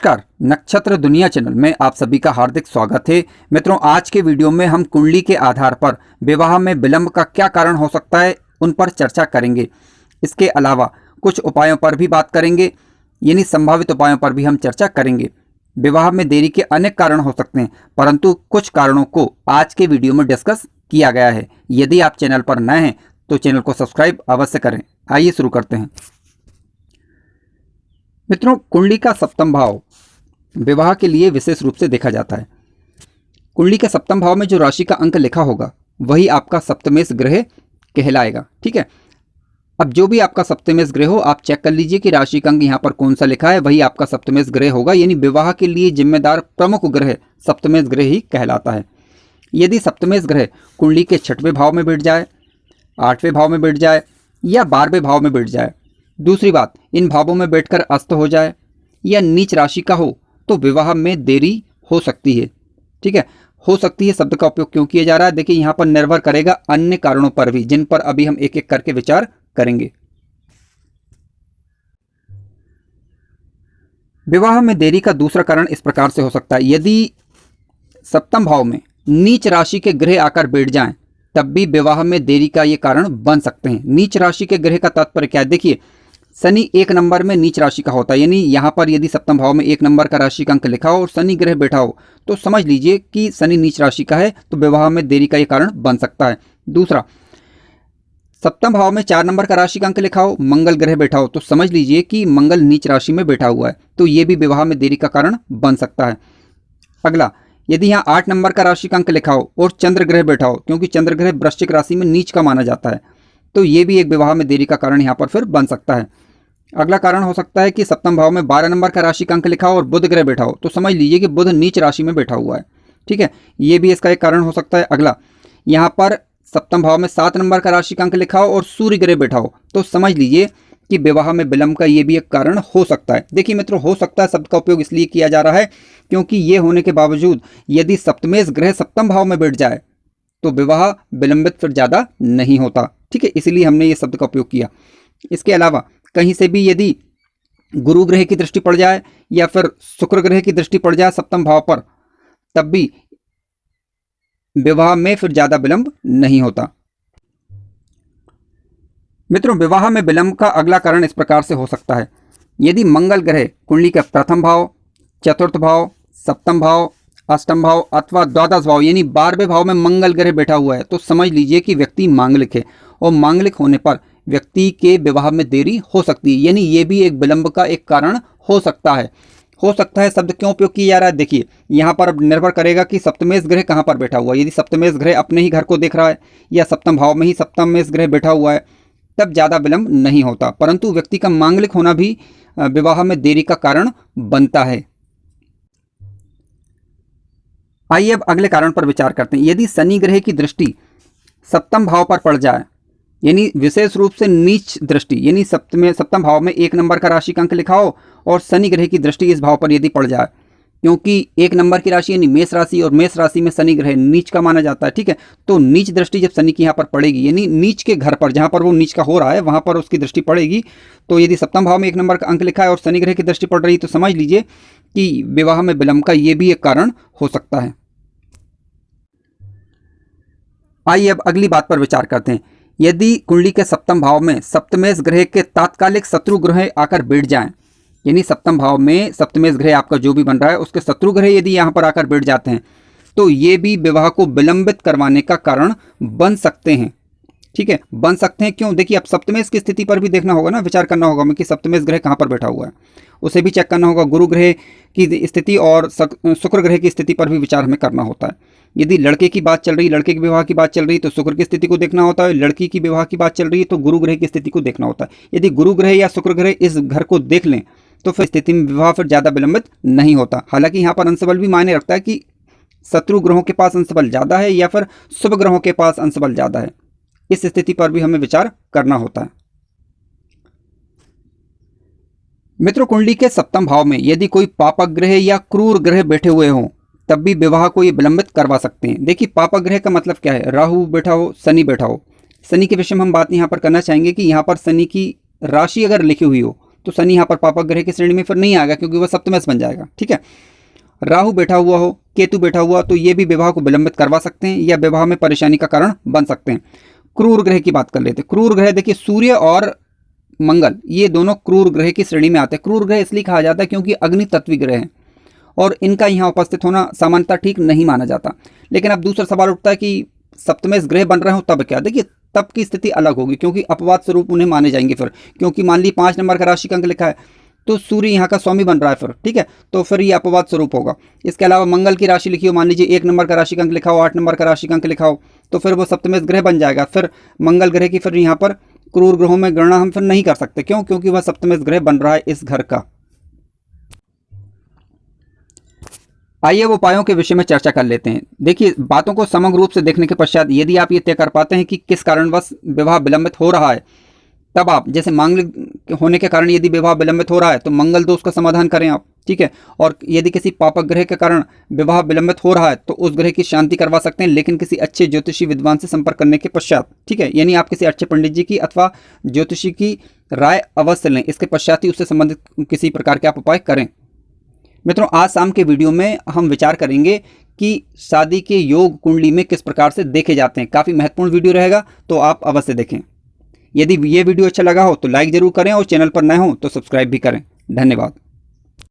नमस्कार, नक्षत्र दुनिया चैनल में आप सभी का हार्दिक स्वागत है। मित्रों, आज के वीडियो में हम कुंडली के आधार पर विवाह में विलंब का क्या कारण हो सकता है उन पर चर्चा करेंगे। इसके अलावा कुछ उपायों पर भी बात करेंगे, यानी संभावित उपायों पर भी हम चर्चा करेंगे। विवाह में देरी के अनेक कारण हो सकते हैं, परंतु कुछ कारणों को आज के वीडियो में डिस्कस किया गया है। यदि आप चैनल पर नए हैं तो चैनल को सब्सक्राइब अवश्य करें। आइए शुरू करते हैं। मित्रों, कुंडली का सप्तम भाव विवाह के लिए विशेष रूप से देखा जाता है। कुंडली के सप्तम भाव में जो राशि का अंक लिखा होगा वही आपका सप्तमेश ग्रह कहलाएगा। ठीक है, अब जो भी आपका सप्तमेश ग्रह हो, आप चेक कर लीजिए कि राशि का अंक यहाँ पर कौन सा लिखा है, वही आपका सप्तमेश ग्रह होगा। यानी विवाह के लिए जिम्मेदार प्रमुख ग्रह सप्तमेश ग्रह ही कहलाता है। यदि सप्तमेश ग्रह कुंडली के 6वें भाव में बैठ जाए, 8वें भाव में बैठ जाए या 12वें भाव में बैठ जाए, दूसरी बात, इन भावों में बैठकर अस्त हो जाए या नीच राशि का हो, तो विवाह में देरी हो सकती है। ठीक है, हो सकती है शब्द का उपयोग क्यों किया जा रहा है, देखिए यहाँ पर निर्भर करेगा अन्य कारणों पर भी, जिन पर अभी हम एक एक करके विचार करेंगे। विवाह में देरी का दूसरा कारण इस प्रकार से हो सकता है। यदि सप्तम भाव में नीच राशि के ग्रह आकर बैठ जाएं, तब भी विवाह में देरी का ये कारण बन सकते हैं। नीच राशि के ग्रह का तात्पर्य क्या है, देखिए शनि 1 नंबर में नीच राशि का होता है। यानी यहाँ पर यदि सप्तम भाव में 1 नंबर का राशि का अंक लिखा हो और शनि ग्रह बैठा हो, तो समझ लीजिए कि शनि नीच राशि का है, तो विवाह में देरी का ये कारण बन सकता है। दूसरा, सप्तम भाव में 4 नंबर का राशि का अंक लिखा हो, मंगल ग्रह बैठा हो, तो समझ लीजिए कि मंगल नीच राशि में बैठा हुआ है, तो ये भी विवाह में देरी का कारण बन सकता है। अगला, यदि यहाँ 8 नंबर का राशि का अंक लिखा हो और चंद्र ग्रह बैठा हो, क्योंकि चंद्र ग्रह वृश्चिक राशि में नीच का माना जाता है, तो ये भी एक विवाह में देरी का कारण यहाँ पर फिर बन सकता है। अगला कारण हो सकता है कि सप्तम भाव में 12 नंबर का राशि का अंक लिखा हो और बुध ग्रह बैठा हो, तो समझ लीजिए कि बुध नीच राशि में बैठा हुआ है। ठीक है, ये भी इसका एक कारण हो सकता है। अगला, यहाँ पर सप्तम भाव में 7 नंबर का राशि का अंक लिखा हो और सूर्य ग्रह बैठा हो, तो समझ लीजिए कि विवाह में विलंब का ये भी एक कारण हो सकता है। देखिए मित्रों, हो सकता है शब्द का उपयोग इसलिए किया जा रहा है क्योंकि ये होने के बावजूद यदि सप्तमेश ग्रह सप्तम भाव में बैठ जाए तो विवाह विलंबित फिर ज़्यादा नहीं होता। ठीक है, इसलिए हमने ये शब्द का उपयोग किया। इसके अलावा कहीं से भी यदि गुरु ग्रह की दृष्टि पड़ जाए या फिर शुक्र ग्रह की दृष्टि पड़ जाए सप्तम भाव पर, तब भी विवाह में फिर ज़्यादा विलंब नहीं होता। मित्रों, विवाह में विलंब का अगला कारण इस प्रकार से हो सकता है। यदि मंगल ग्रह कुंडली का प्रथम भाव, चतुर्थ भाव, सप्तम भाव, अष्टम भाव अथवा द्वादश भाव यानी 12वें भाव में मंगल ग्रह बैठा हुआ है, तो समझ लीजिए कि व्यक्ति मांगलिक है और मांगलिक होने पर व्यक्ति के विवाह में देरी हो सकती है। यानी ये भी एक विलंब का एक कारण हो सकता है। हो सकता है शब्द क्यों उपयोग किया जा रहा है, देखिए यहाँ पर अब निर्भर करेगा कि सप्तमेश ग्रह कहाँ पर बैठा हुआ है। यदि सप्तमेश ग्रह अपने ही घर को देख रहा है या सप्तम भाव में ही सप्तमेश ग्रह बैठा हुआ है, तब ज़्यादा विलंब नहीं होता, परंतु व्यक्ति का मांगलिक होना भी विवाह में देरी का कारण बनता है। आइए अब अगले कारण पर विचार करते हैं। यदि शनि ग्रह की दृष्टि सप्तम भाव पर पड़ जाए, यानी विशेष रूप से नीच दृष्टि, यानी सप्तम भाव में 1 नंबर का राशि का अंक लिखा हो और शनि ग्रह की दृष्टि इस भाव पर यदि पड़ जाए, क्योंकि 1 नंबर की राशि यानी मेष राशि और मेष राशि में शनि ग्रह नीच का माना जाता है। ठीक है, तो नीच दृष्टि जब शनि की यहाँ पर पड़ेगी, यानी नीच के घर पर जहाँ पर वो नीच का हो रहा है वहाँ पर उसकी दृष्टि पड़ेगी, तो यदि सप्तम भाव में 1 नंबर का अंक लिखा है और शनि ग्रह की दृष्टि पड़ रही है, तो समझ लीजिए कि विवाह में विलंब का ये भी एक कारण हो सकता है। आइए अब अगली बात पर विचार करते हैं। यदि कुंडली के सप्तम भाव में सप्तमेश ग्रह के तात्कालिक शत्रु ग्रह आकर बैठ जाएं, यानी सप्तम भाव में सप्तमेश ग्रह आपका जो भी बन रहा है उसके शत्रु ग्रह यदि यहाँ पर आकर बैठ जाते हैं, तो ये भी विवाह को विलंबित करवाने का कारण बन सकते हैं। ठीक है, बन सकते हैं क्यों, देखिए अब सप्तमेश की स्थिति पर भी देखना होगा ना, विचार करना होगा कि सप्तमेश ग्रह कहाँ पर बैठा हुआ है, उसे भी चेक करना होगा। गुरु ग्रह की स्थिति और शुक्र ग्रह की स्थिति पर भी विचार हमें करना होता है। यदि लड़के की बात चल रही, लड़के के विवाह की बात चल रही, तो शुक्र की स्थिति को देखना होता है। लड़की की विवाह की बात चल रही है तो गुरु ग्रह की स्थिति को देखना होता है। यदि गुरु ग्रह या शुक्र ग्रह इस घर को देख लें तो फिर स्थिति में विवाह फिर ज़्यादा विलंबित नहीं होता। हालांकि यहाँ पर अंशबल भी मायने रखता है कि शत्रु ग्रहों के पास अंशबल ज़्यादा है या फिर शुभ ग्रहों के पास अंशबल ज़्यादा है, इस स्थिति पर भी हमें विचार करना होता है। मित्रों, कुंडली के सप्तम भाव में यदि कोई पापक ग्रह या क्रूर ग्रह बैठे हुए हों, तब भी विवाह को ये विलंबित करवा सकते हैं। देखिए पापक ग्रह का मतलब क्या है, राहु बैठा हो, शनि बैठा हो। शनि के विषय में हम बात यहाँ पर करना चाहेंगे कि यहाँ पर शनि की राशि अगर लिखी हुई हो तो शनि यहाँ पर पापक ग्रह की श्रेणी में फिर नहीं आएगा, क्योंकि वह सप्तमेश बन जाएगा। ठीक है, राहु बैठा हुआ हो, केतु बैठा हुआ, तो ये भी विवाह को विलंबित करवा सकते हैं या विवाह में परेशानी का कारण बन सकते हैं। क्रूर ग्रह की बात कर लेते हैं। क्रूर ग्रह देखिए, सूर्य और मंगल ये दोनों क्रूर ग्रह की श्रेणी में आते हैं। क्रूर ग्रह इसलिए कहा जाता है क्योंकि अग्नि तत्वी ग्रह हैं और इनका यहाँ उपस्थित होना सामान्यतः ठीक नहीं माना जाता। लेकिन अब दूसरा सवाल उठता है कि सप्तमेश ग्रह बन रहे हो तब क्या? देखिए, तब की स्थिति अलग होगी, क्योंकि अपवाद स्वरूप उन्हें माने जाएंगे फिर, क्योंकि मान ली 5 नंबर का राशि का अंक लिखा है तो सूर्य यहाँ का स्वामी बन रहा है फिर। ठीक है, तो फिर ये अपवाद स्वरूप होगा। इसके अलावा मंगल की राशि लिखी हो, मान लीजिए 1 नंबर का राशि का अंक लिखा हो, 8 नंबर का राशि का अंक लिखा हो, तो फिर वो सप्तमेश ग्रह बन जाएगा। फिर मंगल ग्रह की फिर यहाँ पर क्रूर ग्रहों में गणना हम फिर नहीं कर सकते। क्यों? क्योंकि वह सप्तमेश ग्रह बन रहा है इस घर का। आइए वो उपायों के विषय में चर्चा कर लेते हैं। देखिए, बातों को समग्र रूप से देखने के पश्चात यदि आप ये तय कर पाते हैं कि किस कारणवश विवाह विलंबित हो रहा है, तब आप, जैसे मांगलिक होने के कारण यदि विवाह विलंबित हो रहा है तो मंगल दोष का समाधान करें आप। ठीक है, और यदि किसी पापक ग्रह के कारण विवाह विलंबित हो रहा है तो उस ग्रह की शांति करवा सकते हैं, लेकिन किसी अच्छे ज्योतिषी विद्वान से संपर्क करने के पश्चात। ठीक है, यानी आप किसी अच्छे पंडित जी की अथवा ज्योतिषी की राय अवश्य लें, इसके पश्चात ही उससे संबंधित किसी प्रकार के आप उपाय करें। मित्रों, आज शाम के वीडियो में हम विचार करेंगे कि शादी के योग कुंडली में किस प्रकार से देखे जाते हैं। काफ़ी महत्वपूर्ण वीडियो रहेगा, तो आप अवश्य देखें। यदि ये वीडियो अच्छा लगा हो तो लाइक जरूर करें और चैनल पर नए हो तो सब्सक्राइब भी करें। धन्यवाद।